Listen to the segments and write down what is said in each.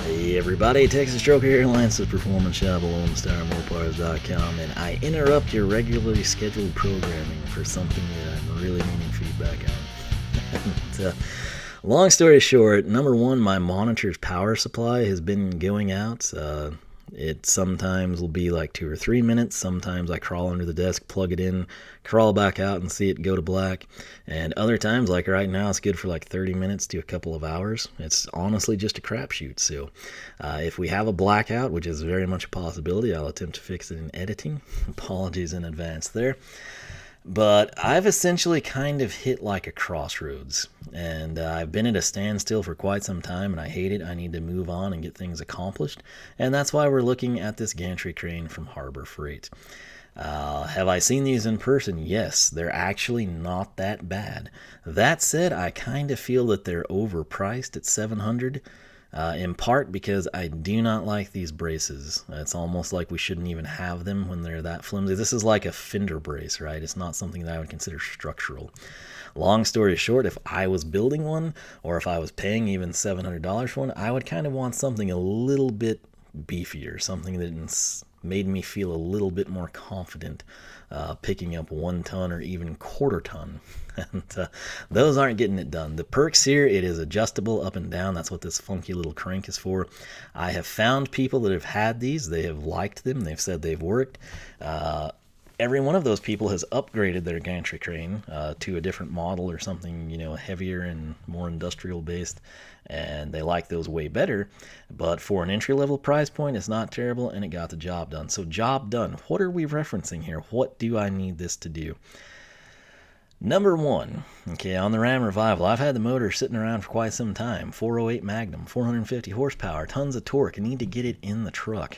Hey everybody, Texas Stroker here, Lance's Performance Shop, LoneStarMopars.com, and I interrupt your regularly scheduled programming for something that I'm really needing feedback on. Long story short, number one, my monitor's power supply has been going out. It sometimes will be like 2 or 3 minutes. Sometimes I crawl under the desk, plug it in, crawl back out and see it go to black. And other times, like right now, it's good for like 30 minutes to a couple of hours. It's honestly just a crapshoot. So if we have a blackout, which is very much a possibility, I'll attempt to fix it in editing. Apologies in advance there. But I've essentially kind of hit like a crossroads, and I've been at a standstill for quite some time, and I hate it. I need to move on and get things accomplished, and that's why we're looking at this gantry crane from Harbor Freight. Have I seen these in person? Yes, they're actually not that bad. That said, I kind of feel that they're overpriced at $700. In part because I do not like these braces. It's almost like we shouldn't even have them when they're that flimsy. This is like a fender brace, right? It's not something that I would consider structural. Long story short, if I was building one, or if I was paying even $700 for one, I would kind of want something a little bit beefier, something that made me feel a little bit more confident picking up 1 ton or even quarter ton. And those aren't getting it done. The perks here, it is adjustable up and down. That's what this funky little crank is for. I have found people that have had these. They have liked them. They've said they've worked. Every one of those people has upgraded their gantry crane to a different model or something, heavier and more industrial based, and they like those way better. But for an entry-level price point, it's not terrible, and it got the job done. So job done. What are we referencing here? What do I need this to do? Number one, okay, on the Ram Revival, I've had the motor sitting around for quite some time. 408 Magnum, 450 horsepower, tons of torque. I need to get it in the truck.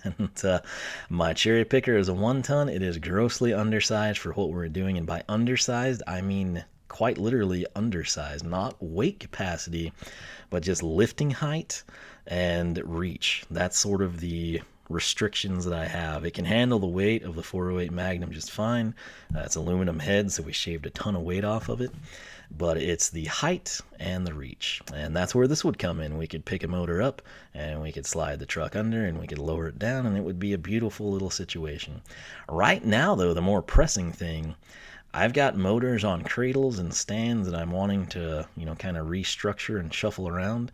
And my cherry picker is a 1 ton. It is grossly undersized for what we're doing, and by undersized I mean quite literally undersized, not weight capacity, but just lifting height and reach. That's sort of the restrictions that I have. It can handle the weight of the 408 Magnum just fine. It's aluminum head, so we shaved a ton of weight off of it. But it's the height and the reach, and that's where this would come in. We could pick a motor up and we could slide the truck under and we could lower it down, and it would be a beautiful little situation. Right now though, the more pressing thing, I've got motors on cradles and stands that I'm wanting to kind of restructure and shuffle around.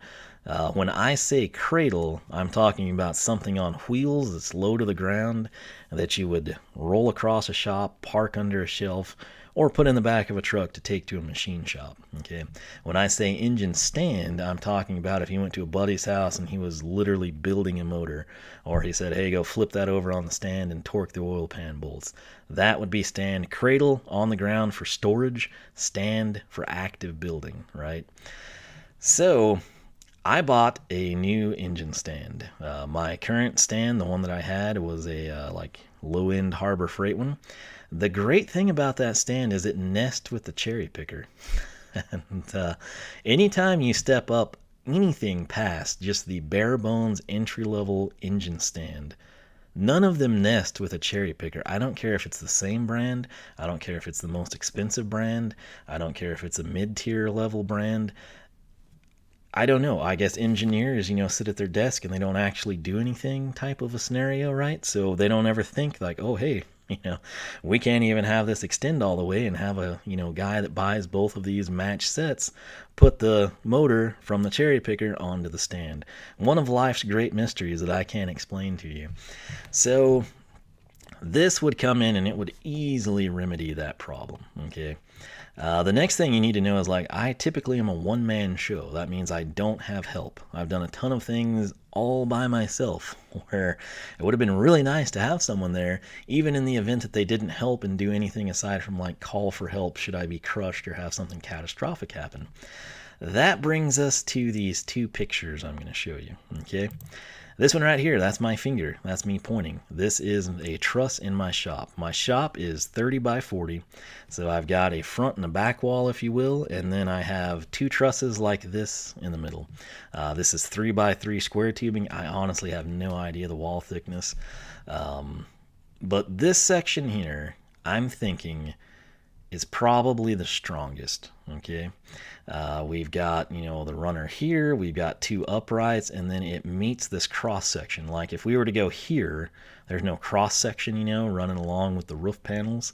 When I say cradle, I'm talking about something on wheels that's low to the ground that you would roll across a shop, park under a shelf, or put in the back of a truck to take to a machine shop. Okay. When I say engine stand, I'm talking about if you went to a buddy's house and he was literally building a motor, or he said, hey, go flip that over on the stand and torque the oil pan bolts. That would be stand. Cradle on the ground for storage, stand for active building, right? So I bought a new engine stand. My current stand, the one that I had, was a low-end Harbor Freight one. The great thing about that stand is it nests with the cherry picker. And anytime you step up anything past just the bare bones entry-level engine stand, none of them nest with a cherry picker. I don't care if it's the same brand. I don't care if it's the most expensive brand. I don't care if it's a mid-tier level brand. I don't know. I guess engineers, sit at their desk and they don't actually do anything type of a scenario, right? So they don't ever think like, oh, hey, we can't even have this extend all the way and have a, guy that buys both of these match sets put the motor from the cherry picker onto the stand. One of life's great mysteries that I can't explain to you. So this would come in and it would easily remedy that problem, okay? The next thing you need to know is I typically am a one-man show. That means I don't have help. I've done a ton of things all by myself where it would have been really nice to have someone there, even in the event that they didn't help and do anything aside from call for help should I be crushed or have something catastrophic happen. That brings us to these 2 pictures I'm going to show you, okay? This one right here, that's my finger. That's me pointing. This is a truss in my shop. My shop is 30 by 40. So I've got a front and a back wall, if you will, and then I have 2 trusses like this in the middle. This is 3 by 3 square tubing. I honestly have no idea the wall thickness. But this section here, I'm thinking is probably the strongest. Okay, we've got, the runner here, we've got two uprights, and then it meets this cross section. Like if we were to go here, there's no cross section, running along with the roof panels.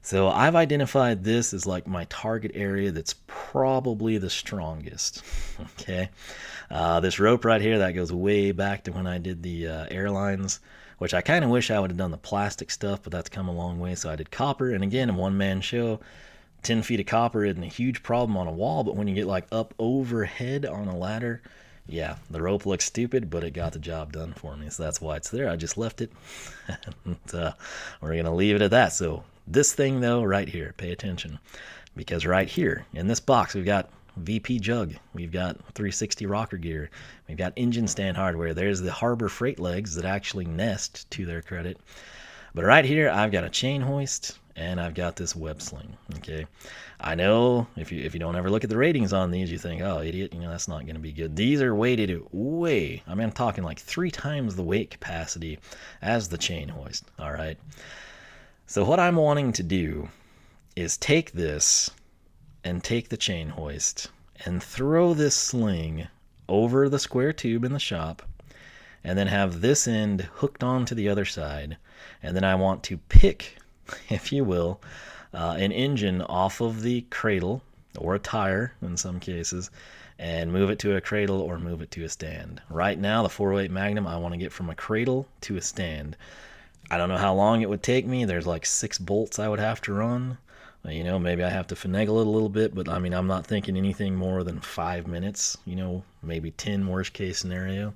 So I've identified this as like my target area that's probably the strongest. Okay, this rope right here, that goes way back to when I did the airlines, which I kind of wish I would have done the plastic stuff, but that's come a long way. So I did copper, and again, a one-man show. 10 feet of copper isn't a huge problem on a wall, but when you get like up overhead on a ladder, yeah, the rope looks stupid, but it got the job done for me. So that's why it's there. I just left it. And, we're going to leave it at that. So this thing, though, right here, pay attention. Because right here in this box, we've got VP jug. We've got 360 rocker gear. We've got engine stand hardware. There's the Harbor freight legs that actually nest, to their credit. But right here, I've got a chain hoist, and I've got this web sling. Okay, I know if you don't ever look at the ratings on these, you think, oh, idiot, that's not going to be good. These are weighted way, I mean, I'm talking like 3 times the weight capacity as the chain hoist. All right, so what I'm wanting to do is take this and take the chain hoist and throw this sling over the square tube in the shop, and then have this end hooked onto the other side, and then I want to pick, if you will, an engine off of the cradle, or a tire in some cases, and move it to a cradle or move it to a stand. Right now, the 408 Magnum, I want to get from a cradle to a stand. I don't know how long it would take me. There's like 6 bolts I would have to run. Maybe I have to finagle it a little bit, but I mean, I'm not thinking anything more than 5 minutes, maybe 10 worst case scenario.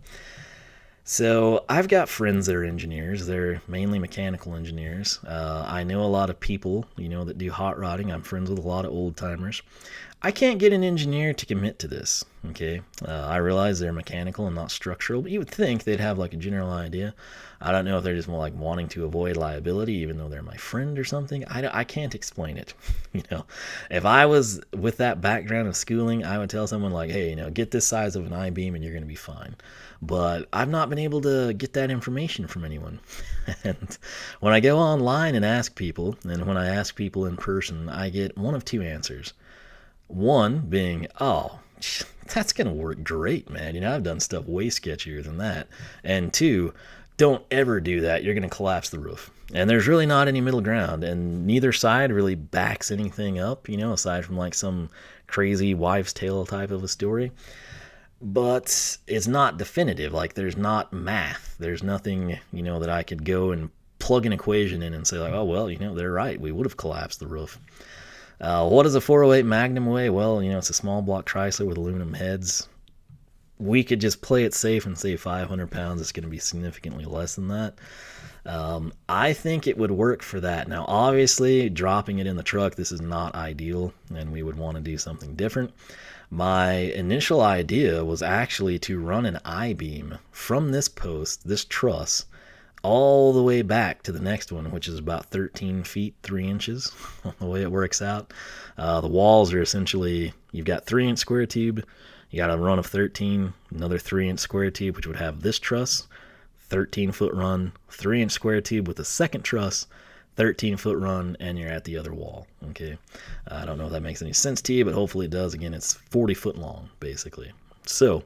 So I've got friends that are engineers. They're mainly mechanical engineers. I know a lot of people, that do hot rodding. I'm friends with a lot of old timers. I can't get an engineer to commit to this. Okay, I realize they're mechanical and not structural, but you would think they'd have like a general idea. I don't know if they're just more like wanting to avoid liability, even though they're my friend or something. I can't explain it. If I was with that background of schooling, I would tell someone like, hey, get this size of an I-beam and you're going to be fine. But I've not been able to get that information from anyone. And when I go online and ask people, and when I ask people in person, I get one of 2 answers. One being, oh, that's going to work great, man. I've done stuff way sketchier than that. And 2, don't ever do that. You're going to collapse the roof. And there's really not any middle ground, and neither side really backs anything up, aside from like some crazy wives' tale type of a story. But it's not definitive. Like, there's not math. There's nothing, that I could go and plug an equation in and say like, oh, well, they're right. We would have collapsed the roof. What does a 408 Magnum weigh? Well, it's a small block Chrysler with aluminum heads. We could just play it safe and say 500 pounds. It's going to be significantly less than that. I think it would work for that. Now, obviously, dropping it in the truck, this is not ideal, and we would want to do something different. My initial idea was actually to run an I-beam from this post, this truss, all the way back to the next one, which is about 13 feet 3 inches, the way it works out. The walls are essentially, you've got 3-inch square tube, you got a run of 13, another 3-inch square tube, which would have this truss, 13-foot run, 3-inch square tube with a second truss, 13-foot run, and you're at the other wall. Okay, I don't know if that makes any sense to you, but hopefully it does. Again, it's 40-foot long, basically. So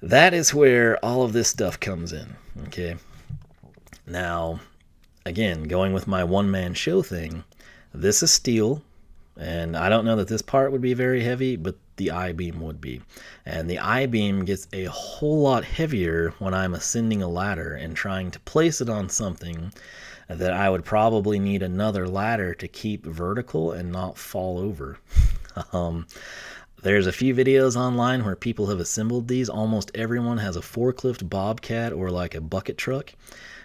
that is where all of this stuff comes in. Okay, now, again, going with my one-man show thing, this is steel, and I don't know that this part would be very heavy, but the I-beam would be. And the I-beam gets a whole lot heavier when I'm ascending a ladder and trying to place it on something that I would probably need another ladder to keep vertical and not fall over. There's a few videos online where people have assembled these. Almost everyone has a forklift bobcat or like a bucket truck.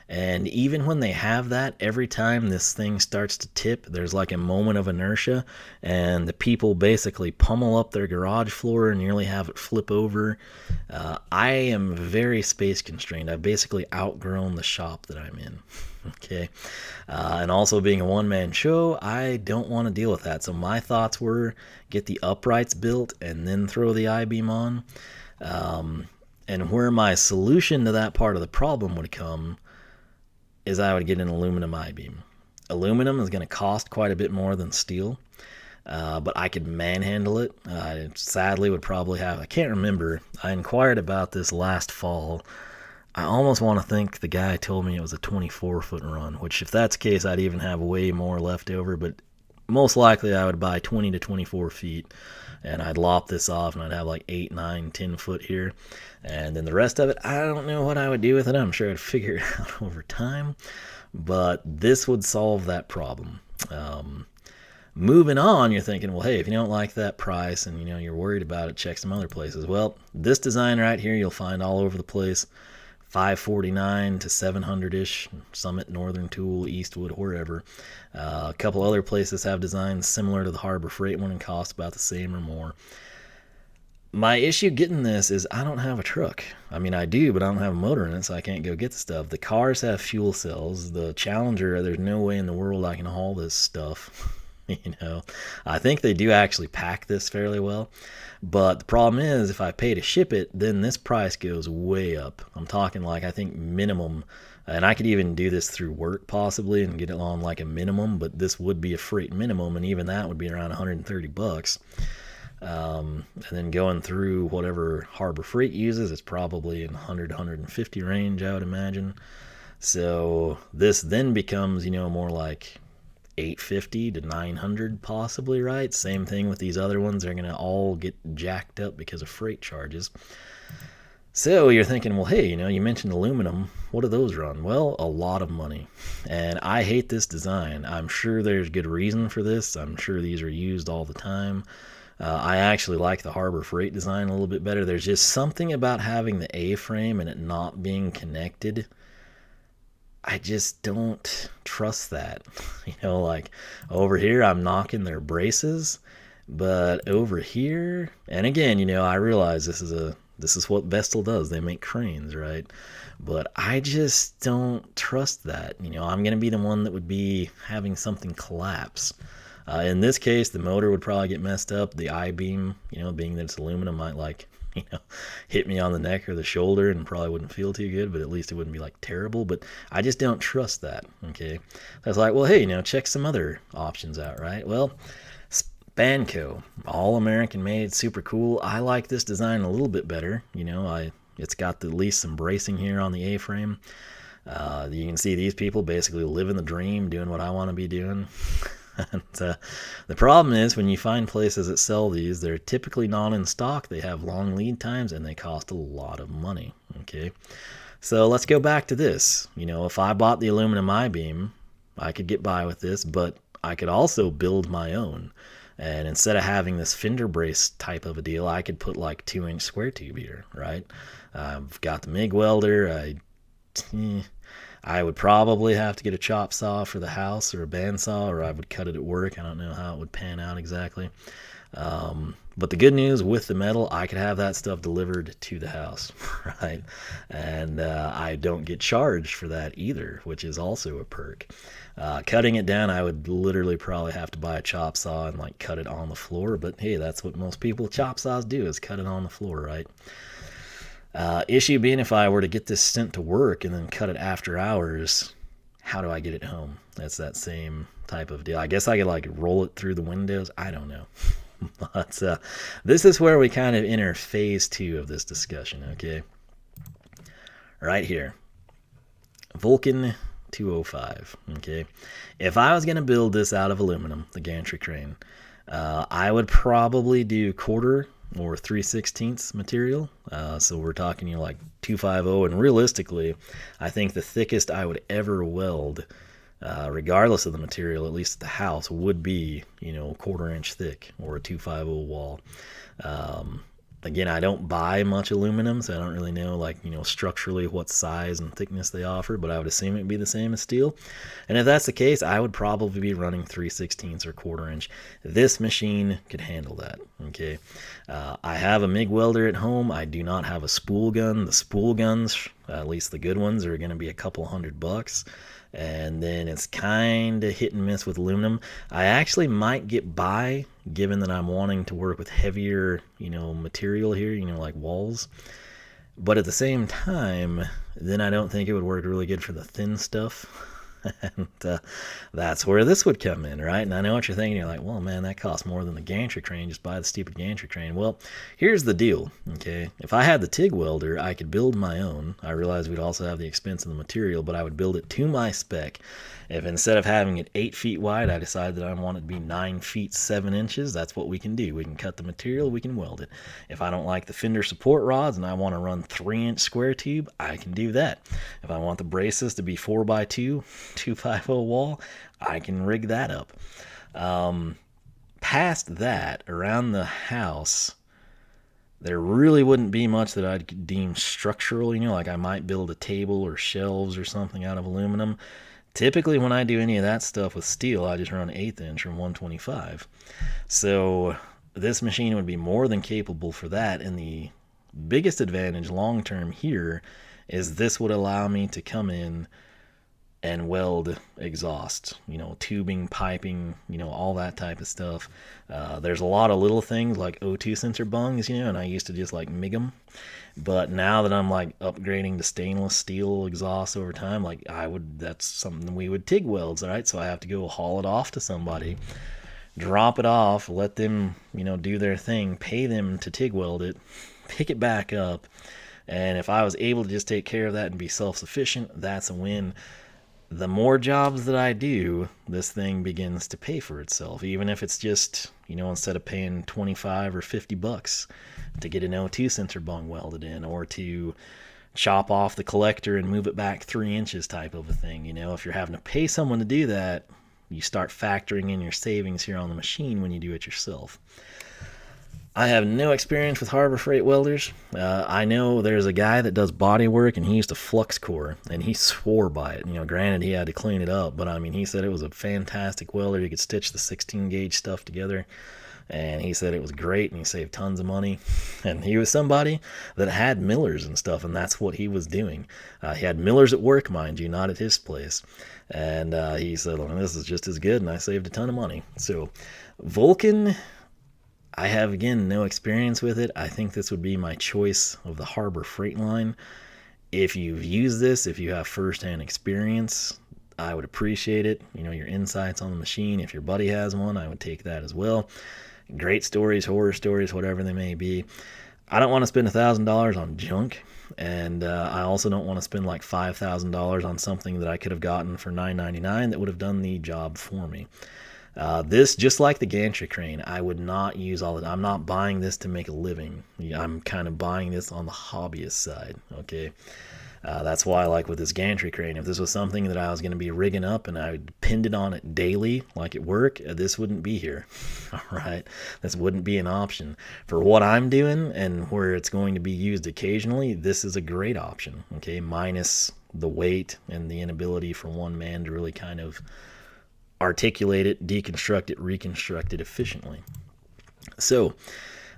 And even when they have that, every time this thing starts to tip, there's like a moment of inertia, and the people basically pummel up their garage floor and nearly have it flip over. I am very space constrained. I've basically outgrown the shop that I'm in. Okay. And also being a one-man show, I don't want to deal with that. So my thoughts were get the uprights built and then throw the I-beam on. And where my solution to that part of the problem would come is I would get an aluminum I-beam. Aluminum is going to cost quite a bit more than steel, but I could manhandle it. I sadly would probably have, I can't remember. I inquired about this last fall. I almost want to think the guy told me it was a 24-foot run, which if that's the case, I'd even have way more left over, but most likely I would buy 20 to 24 feet, and I'd lop this off, and I'd have like 8, 9, 10 foot here, and then the rest of it, I don't know what I would do with it. I'm sure I'd figure it out over time, but this would solve that problem. Moving on, you're thinking, well, hey, if you don't like that price and you're worried about it, check some other places. Well, this design right here you'll find all over the place. $549 to $700-ish, Summit, Northern Tool, Eastwood, wherever. A couple other places have designs similar to the Harbor Freight one and cost about the same or more. My issue getting this is I don't have a truck. I mean, I do, but I don't have a motor in it, so I can't go get the stuff. The cars have fuel cells. The Challenger, there's no way in the world I can haul this stuff. I think they do actually pack this fairly well, but the problem is if I pay to ship it, then this price goes way up. I'm talking like, I think minimum, and I could even do this through work possibly and get it on like a minimum, but this would be a freight minimum, and even that would be around $130. And then going through whatever Harbor Freight uses, it's probably in 100 150 range, I would imagine. So this then becomes more like 850 to 900 possibly, right? Same thing with these other ones. They're going to all get jacked up because of freight charges. So you're thinking, well, hey, you mentioned aluminum. What do those run? Well, a lot of money. And I hate this design. I'm sure there's good reason for this. I'm sure these are used all the time. I actually like the Harbor Freight design a little bit better. There's just something about having the A-frame and it not being connected. I just don't trust that. Like over here, I'm knocking their braces, but over here, and again, I realize this is what Vestal does. They make cranes, right? But I just don't trust that. I'm going to be the one that would be having something collapse. In this case, the motor would probably get messed up. The I-beam, being that it's aluminum, might hit me on the neck or the shoulder and probably wouldn't feel too good, but at least it wouldn't be like terrible. But I just don't trust that. Okay. I was like, well, hey, check some other options out, right? Well, Spanco, all American made, super cool. I like this design a little bit better. It's got at least some bracing here on the A-frame. You can see these people basically living the dream, doing what I want to be doing. And the problem is when you find places that sell these, they're typically not in stock. They have long lead times and they cost a lot of money. Okay, so let's go back to this. If I bought the aluminum I-beam, I could get by with this, but I could also build my own. And instead of having this fender brace type of a deal, I could put like 2-inch square tube here, right? I've got the MIG welder. I would probably have to get a chop saw for the house or a bandsaw, or I would cut it at work. I don't know how it would pan out exactly. But the good news with the metal, I could have that stuff delivered to the house, right? And I don't get charged for that either, which is also a perk. Cutting it down, I would literally probably have to buy a chop saw and like cut it on the floor. But hey, that's what most people with chop saws do, is cut it on the floor, right? Issue being, if I were to get this sent to work and then cut it after hours, how do I get it home? That's that same type of deal. I guess I could like roll it through the windows. I don't know. But this is where we kind of enter phase 2 of this discussion, okay? Right here. Vulcan 205, okay? If I was going to build this out of aluminum, the gantry crane, I would probably do quarter or 3/16 material. So we're talking like 250, and realistically, I think the thickest I would ever weld, regardless of the material, at least at the house, would be, a 1/4 inch thick or a 250 wall. Again, I don't buy much aluminum, so I don't really know, structurally what size and thickness they offer, but I would assume it'd be the same as steel. And if that's the case, I would probably be running 3/16 or 1/4 inch. This machine could handle that, okay? I have a MIG welder at home. I do not have a spool gun. The spool guns, at least the good ones, are going to be a couple $100. And then it's kind of hit and miss with aluminum. I actually might get by, given that I'm wanting to work with heavier, material here, like walls. But at the same time, then I don't think it would work really good for the thin stuff. And that's where this would come in, right? And I know what you're thinking. You're like, well, man, that costs more than the gantry crane. Just buy the stupid gantry crane. Well, here's the deal, okay? If I had the TIG welder, I could build my own. I realize we'd also have the expense of the material, but I would build it to my spec. If instead of having it 8 feet wide, I decide that I want it to be 9 feet 7 inches, that's what we can do. We can cut the material, we can weld it. If I don't like the fender support rods and I want to run 3-inch square tube, I can do that. If I want the braces to be 4x2, 250 wall, I can rig that up. Past that, around the house, there really wouldn't be much that I'd deem structural. Like I might build a table or shelves or something out of aluminum. Typically, when I do any of that stuff with steel, I just run 1/8 inch or 125. So this machine would be more than capable for that. And the biggest advantage long term here is this would allow me to come in and weld exhaust, tubing, piping, all that type of stuff. There's a lot of little things like O2 sensor bungs, and I used to just like MIG them. But now that I'm like upgrading to stainless steel exhaust over time, like that's something we would TIG welds, right? So I have to go haul it off to somebody, drop it off, let them, do their thing, pay them to TIG weld it, pick it back up. And if I was able to just take care of that and be self-sufficient, that's a win. The more jobs that I do, this thing begins to pay for itself, even if it's just, instead of paying 25 or 50 bucks to get an O2 sensor bung welded in, or to chop off the collector and move it back 3 inches type of a thing. If you're having to pay someone to do that, you start factoring in your savings here on the machine when you do it yourself. I have no experience with Harbor Freight welders. I know there's a guy that does body work, and he used to flux core, and he swore by it. Granted, he had to clean it up, but he said it was a fantastic welder. He could stitch the 16 gauge stuff together, and he said it was great, and he saved tons of money. And he was somebody that had millers and stuff, and that's what he was doing. He had millers at work, mind you, not at his place. And he said, well, this is just as good, and I saved a ton of money. So Vulcan, I have, again, no experience with it. I think this would be my choice of the Harbor Freight line. If you've used this, if you have firsthand experience, I would appreciate it. Your insights on the machine. If your buddy has one, I would take that as well. Great stories, horror stories, whatever they may be. I don't want to spend $1,000 on junk, and I also don't want to spend like $5,000 on something that I could have gotten for $9.99 that would have done the job for me. This, just like the gantry crane, I would not use all of it. I'm not buying this to make a living. I'm kind of buying this on the hobbyist side, okay? That's why, like with this gantry crane, if this was something that I was going to be rigging up and I depended on it daily, like at work, this wouldn't be here, all right? This wouldn't be an option. For what I'm doing and where it's going to be used occasionally, this is a great option, okay? Minus the weight and the inability for one man to really kind of articulate it, deconstruct it, reconstruct it efficiently. So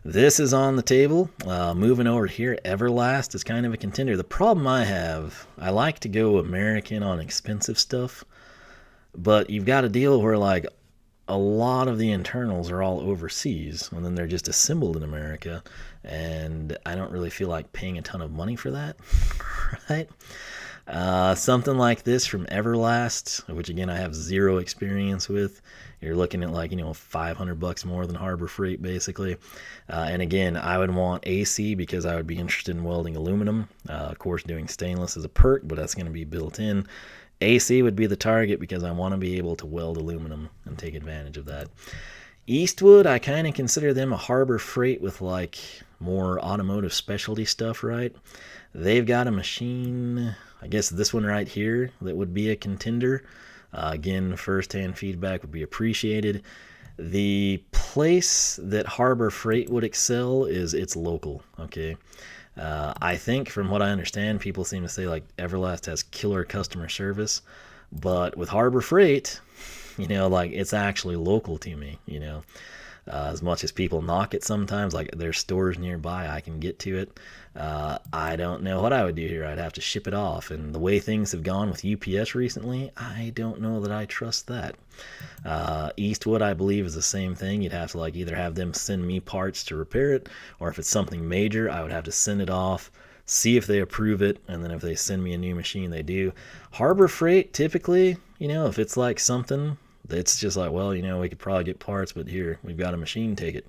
this is on the table. Moving over here, Everlast is kind of a contender. The problem I have, I like to go American on expensive stuff, but you've got a deal where like a lot of the internals are all overseas, and then they're just assembled in America, and I don't really feel like paying a ton of money for that, right? Something like this from Everlast, which again I have zero experience with, you're looking at like $500 more than Harbor Freight basically. And again, I would want AC because I would be interested in welding aluminum. Of course, doing stainless is a perk, but that's going to be built in. AC would be the target because I want to be able to weld aluminum and take advantage of that. Eastwood, I kind of consider them a Harbor Freight with like more automotive specialty stuff, right? They've got a machine, I guess this one right here, that would be a contender. Again, first-hand feedback would be appreciated. The place that Harbor Freight would excel is it's local, okay? I think from what I understand, people seem to say like Everlast has killer customer service, but with Harbor Freight, like it's actually local to me, as much as people knock it sometimes, like there's stores nearby, I can get to it. I don't know what I would do here. I'd have to ship it off. And the way things have gone with UPS recently, I don't know that I trust that. Eastwood, I believe, is the same thing. You'd have to like either have them send me parts to repair it, or if it's something major, I would have to send it off, see if they approve it, and then if they send me a new machine, they do. Harbor Freight, typically, you know, if it's like something that's just like, well, you know, we could probably get parts, but here, we've got a machine, take it.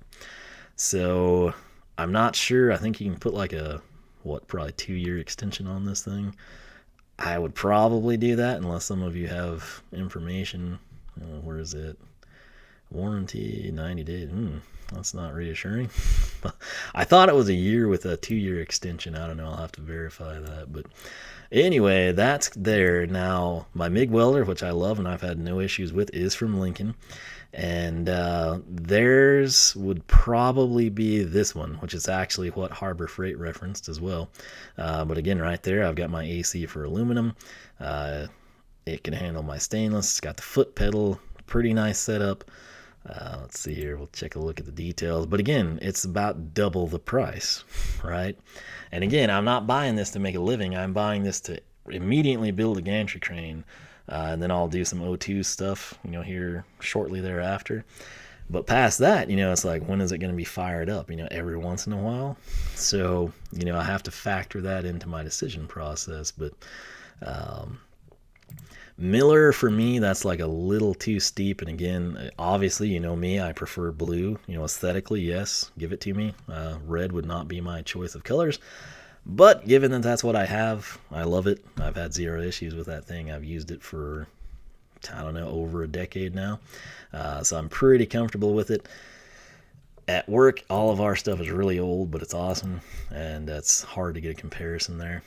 So I'm not sure. I think you can put like a, what, probably 2-year extension on this thing. I would probably do that unless some of you have information. Where is it? Warranty 90 days. That's not reassuring. I thought it was a year with a 2-year extension. I don't know. I'll have to verify that. But anyway, that's there. Now, my MIG welder, which I love and I've had no issues with, is from Lincoln. And theirs would probably be this one, which is actually what Harbor Freight referenced as well. But again, right there, I've got my AC for aluminum. It can handle my stainless. It's got the foot pedal. Pretty nice setup. Let's see here. We'll take a look at the details. But again, it's about double the price, right? And again, I'm not buying this to make a living. I'm buying this to immediately build a gantry crane. And then I'll do some O2 stuff, you know, here shortly thereafter. But past that, you know, it's like, when is it going to be fired up? You know, every once in a while. So, you know, I have to factor that into my decision process. But Miller, for me, that's like a little too steep. And again, obviously, you know me, I prefer blue. You know, aesthetically, yes, give it to me. Red would not be my choice of colors. But given that that's what I have, I love it. I've had zero issues with that thing. I've used it for, I don't know, over a decade now. So I'm pretty comfortable with it. At work, all of our stuff is really old, but it's awesome. And it's hard to get a comparison there.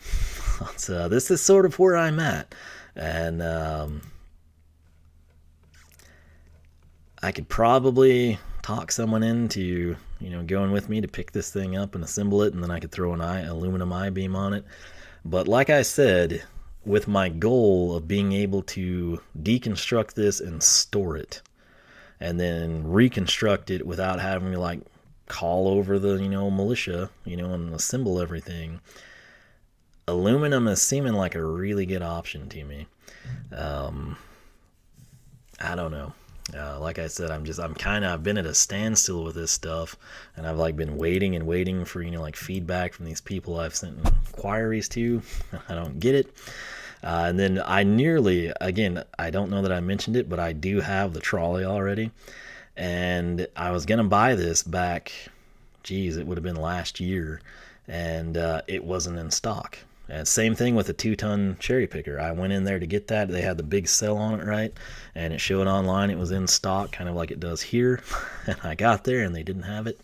So this is sort of where I'm at. And I could probably talk someone into, you know, going with me to pick this thing up and assemble it, and then I could throw an aluminum I-beam on it. But like I said, with my goal of being able to deconstruct this and store it, and then reconstruct it without having to like call over the, you know, militia, you know, and assemble everything, aluminum is seeming like a really good option to me. I don't know. Like I said, I've been at a standstill with this stuff, and I've like been waiting and waiting for, you know, like feedback from these people I've sent inquiries to. I don't get it. And then again, I don't know that I mentioned it, but I do have the trolley already. And I was going to buy this back, it would have been last year, and it wasn't in stock. And same thing with the 2-ton cherry picker. I went in there to get that. They had the big sale on it, right? And it showed online it was in stock, kind of like it does here. And I got there and they didn't have it.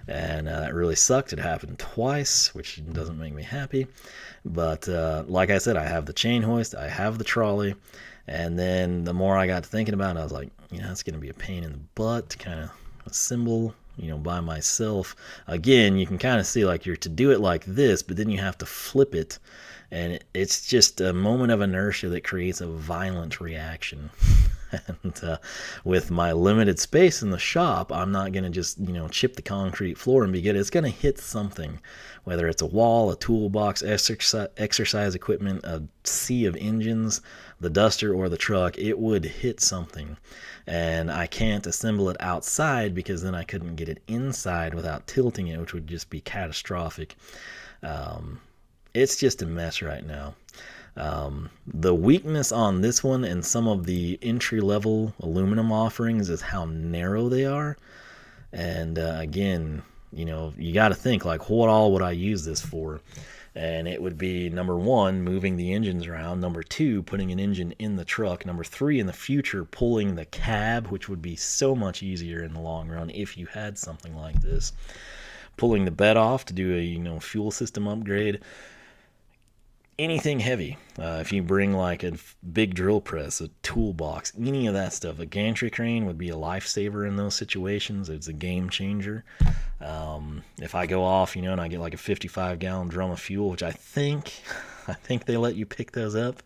And that really sucked. It happened twice, which doesn't make me happy. But like I said, I have the chain hoist, I have the trolley. And then the more I got to thinking about it, I was like, you know, it's going to be a pain in the butt to kind of assemble, you know, by myself. Again, you can kind of see like you're to do it like this, but then you have to flip it. And it's just a moment of inertia that creates a violent reaction. And with my limited space in the shop, I'm not going to just, you know, chip the concrete floor and be good. It's going to hit something, whether it's a wall, a toolbox, exercise equipment, a sea of engines, the duster, or the truck. It would hit something. And I can't assemble it outside because then I couldn't get it inside without tilting it, which would just be catastrophic. It's just a mess right now. The weakness on this one and some of the entry-level aluminum offerings is how narrow they are. And again, you know, you got to think like, what all would I use this for? And it would be, number one, moving the engines around. Number two, putting an engine in the truck. Number three, in the future, pulling the cab, which would be so much easier in the long run if you had something like this. Pulling the bed off to do a, you know, fuel system upgrade. Anything heavy. If you bring like a big drill press, a toolbox, any of that stuff, a gantry crane would be a lifesaver in those situations. It's a game changer. If I go off, you know, and I get like a 55-gallon drum of fuel, which I think they let you pick those up.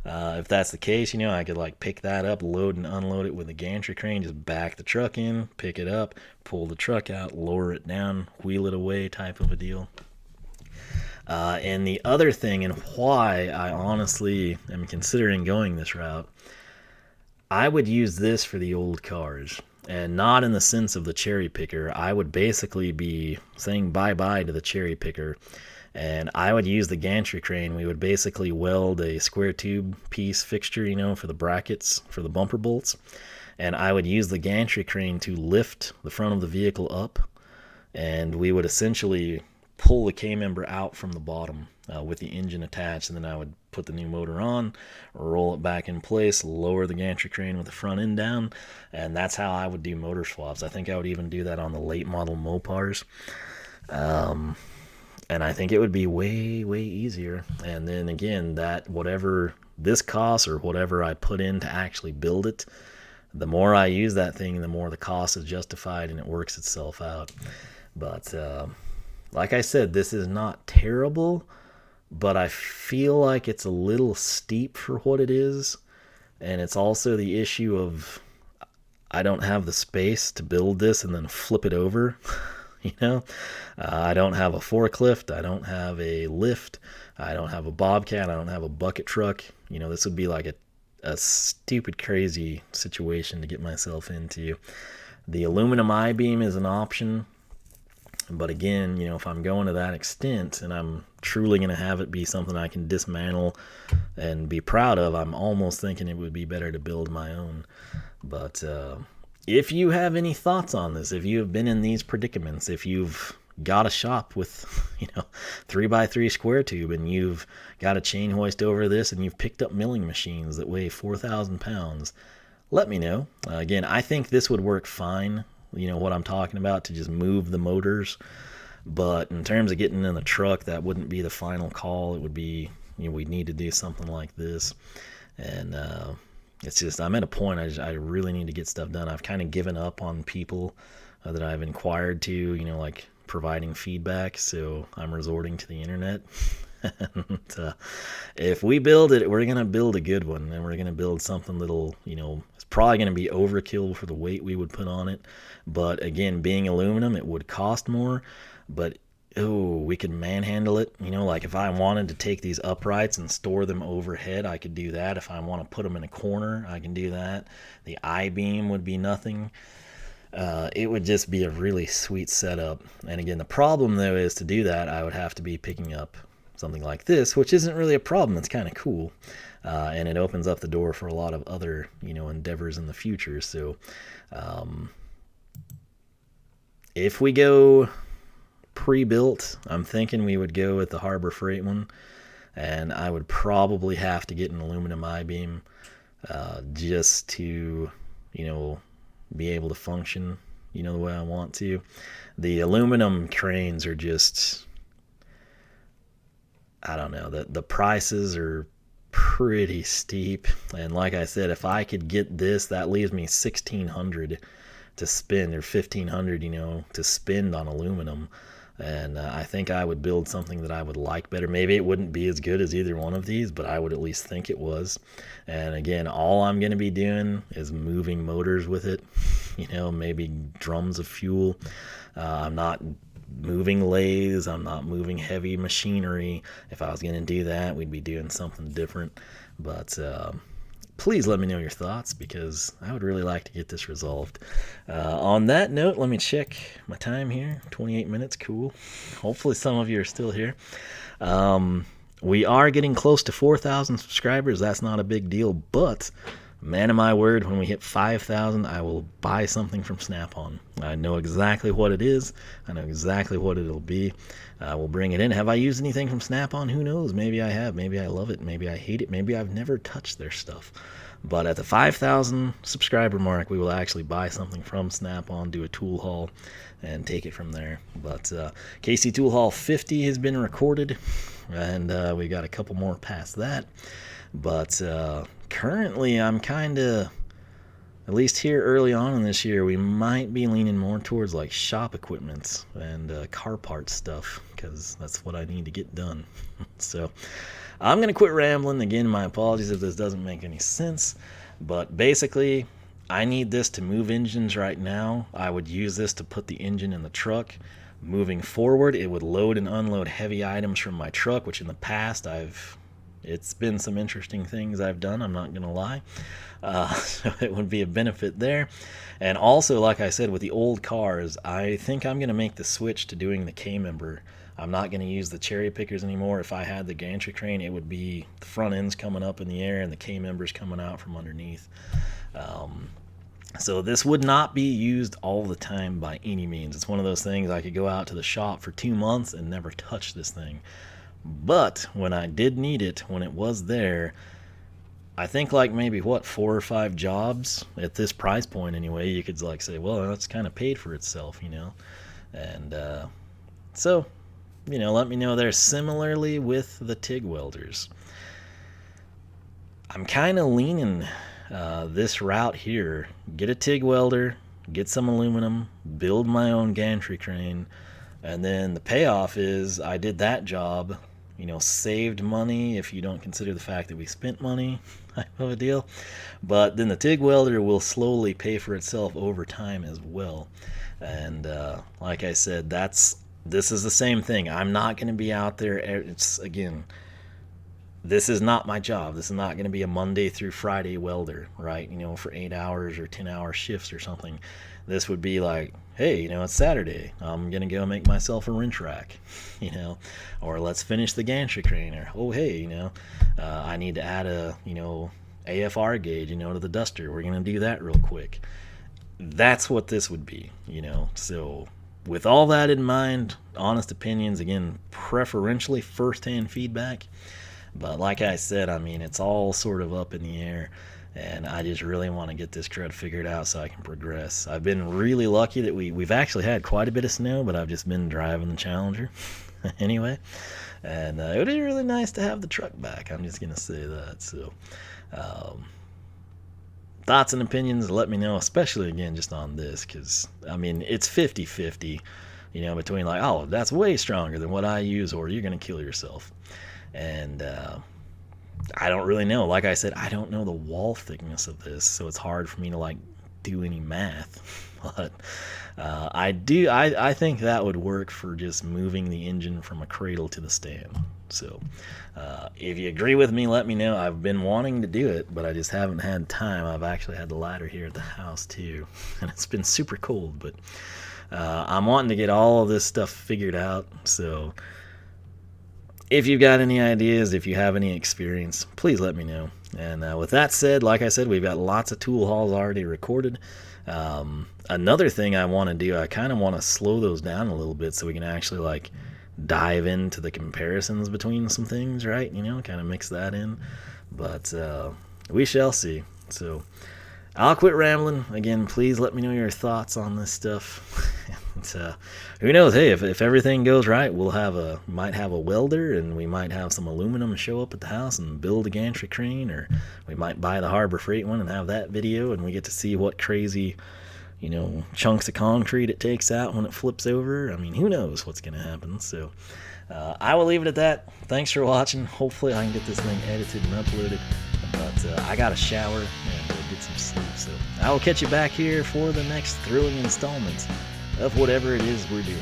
If that's the case, you know, I could like pick that up, load and unload it with a gantry crane, just back the truck in, pick it up, pull the truck out, lower it down, wheel it away type of a deal. And the other thing, and why I honestly am considering going this route, I would use this for the old cars, and not in the sense of the cherry picker. I would basically be saying bye-bye to the cherry picker And I would use the gantry crane. We would basically weld a square tube piece fixture, for the brackets, for the bumper bolts. And I would use the gantry crane to lift the front of the vehicle up. And we would essentially pull the K-member out from the bottom with the engine attached. And then I would put the new motor on, roll it back in place, lower the gantry crane with the front end down. And that's how I would do motor swaps. I think I would even do that on the late model Mopars. And I think it would be way, way easier. And then again, that whatever this costs or whatever I put in to actually build it, the more I use that thing, the more the cost is justified and it works itself out. But like I said, this is not terrible, but I feel like it's a little steep for what it is. And it's also the issue of I don't have the space to build this and then flip it over. I don't have a forklift. I don't have a lift. I don't have a bobcat. I don't have a bucket truck. This would be like a stupid, crazy situation to get myself into. The aluminum I-beam is an option. But again, if I'm going to that extent and I'm truly going to have it be something I can dismantle and be proud of, I'm almost thinking it would be better to build my own. But if you have any thoughts on this, if you have been in these predicaments, if you've got a shop with 3x3 square tube and you've got a chain hoist over this and you've picked up milling machines that weigh 4,000 pounds, let me know. Again, I think this would work fine, what I'm talking about, to just move the motors. But in terms of getting in the truck, that wouldn't be the final call. It would be, we'd need to do something like this. And it's just, I'm at a point I really need to get stuff done. I've kind of given up on people that I've inquired to, like providing feedback. So I'm resorting to the internet. And if we build it, we're going to build a good one. And we're going to build something that'll, it's probably going to be overkill for the weight we would put on it. But again, being aluminum, it would cost more. But we could manhandle it. Like if I wanted to take these uprights and store them overhead, I could do that. If I want to put them in a corner, I can do that. The I-beam would be nothing. It would just be a really sweet setup. And again, the problem though is to do that, I would have to be picking up something like this, which isn't really a problem. It's kind of cool. And it opens up the door for a lot of other, endeavors in the future. So, if we go pre-built, I'm thinking we would go with the Harbor Freight one, and I would probably have to get an aluminum I-beam just to be able to function the way I want to. The aluminum cranes are just, I don't know, the prices are pretty steep. And like I said, if I could get this, that leaves me $1,600 to spend, or $1,500 to spend on aluminum. And I think I would build something that I would like better. Maybe it wouldn't be as good as either one of these, but I would at least think it was. And again, all I'm going to be doing is moving motors with it, maybe drums of fuel. I'm not moving lathes. I'm not moving heavy machinery. If I was going to do that, we'd be doing something different. But please let me know your thoughts, because I would really like to get this resolved. On that note, let me check my time here. 28 minutes, cool. Hopefully some of you are still here. We are getting close to 4,000 subscribers. That's not a big deal, but man of my word, when we hit 5,000, I will buy something from Snap-on. I know exactly what it is. I know exactly what it'll be. We'll bring it in. Have I used anything from Snap-on? Who knows? Maybe I have. Maybe I love it. Maybe I hate it. Maybe I've never touched their stuff. But at the 5,000 subscriber mark, we will actually buy something from Snap-on, do a tool haul, and take it from there. But KC Tool Haul 50 has been recorded, and we got a couple more past that. But currently, I'm kind of, at least here early on in this year, we might be leaning more towards like shop equipment and car parts stuff, because that's what I need to get done. So I'm going to quit rambling. Again, my apologies if this doesn't make any sense, but basically I need this to move engines right now. I would use this to put the engine in the truck. Moving forward, it would load and unload heavy items from my truck, which in the past I've it's been some interesting things I've done, I'm not gonna lie. So it would be a benefit there. And also, like I said, with the old cars, I think I'm gonna make the switch to doing the K-member. I'm not going to use the cherry pickers anymore. If I had the gantry crane, it would be the front ends coming up in the air and the K-members coming out from underneath. So this would not be used all the time by any means. It's one of those things I could go out to the shop for 2 months and never touch this thing. But when I did need it, when it was there, I think like maybe 4 or 5 jobs at this price point anyway, you could like say, well, that's kind of paid for itself, And so, let me know there. Similarly with the TIG welders, I'm kind of leaning this route here. Get a TIG welder, get some aluminum, build my own gantry crane, and then the payoff is I did that job, saved money if you don't consider the fact that we spent money type of a deal. But then the TIG welder will slowly pay for itself over time as well. And like I said, this is the same thing. I'm not going to be out there. This is not my job. This is not going to be a Monday through Friday welder, right? For 8 hours or 10-hour shifts or something. This would be like, hey, it's Saturday. I'm going to go make myself a wrench rack, or let's finish the gantry crane, or, oh, hey, I need to add a, AFR gauge, to the duster. We're going to do that real quick. That's what this would be, So with all that in mind, honest opinions, again, preferentially first-hand feedback. But like I said, it's all sort of up in the air, and I just really want to get this crud figured out so I can progress. I've been really lucky that we've actually had quite a bit of snow, but I've just been driving the Challenger anyway. And it would be really nice to have the truck back. I'm just going to say that. So thoughts and opinions, let me know, especially again just on this, because it's 50-50, between like, oh, that's way stronger than what I use, or you're gonna kill yourself. And I don't really know. Like I said, I don't know the wall thickness of this, so it's hard for me to like do any math. But I think that would work for just moving the engine from a cradle to the stand. So if you agree with me, let me know. I've been wanting to do it, but I just haven't had time. I've actually had the ladder here at the house too, and it's been super cold, but I'm wanting to get all of this stuff figured out. So if you've got any ideas, if you have any experience, please let me know. And with that said, like I said, we've got lots of tool hauls already recorded. Another thing I want to do, I kind of want to slow those down a little bit so we can actually like dive into the comparisons between some things, right? Kind of mix that in. But we shall see. So I'll quit rambling. Again, please let me know your thoughts on this stuff. And, who knows? Hey, if everything goes right, might have a welder, and we might have some aluminum show up at the house and build a gantry crane, or we might buy the Harbor Freight one and have that video, and we get to see what crazy, chunks of concrete it takes out when it flips over. Who knows what's going to happen? So I will leave it at that. Thanks for watching. Hopefully I can get this thing edited and uploaded. But I got a shower and get some sleep. So I will catch you back here for the next thrilling installment of whatever it is we're doing.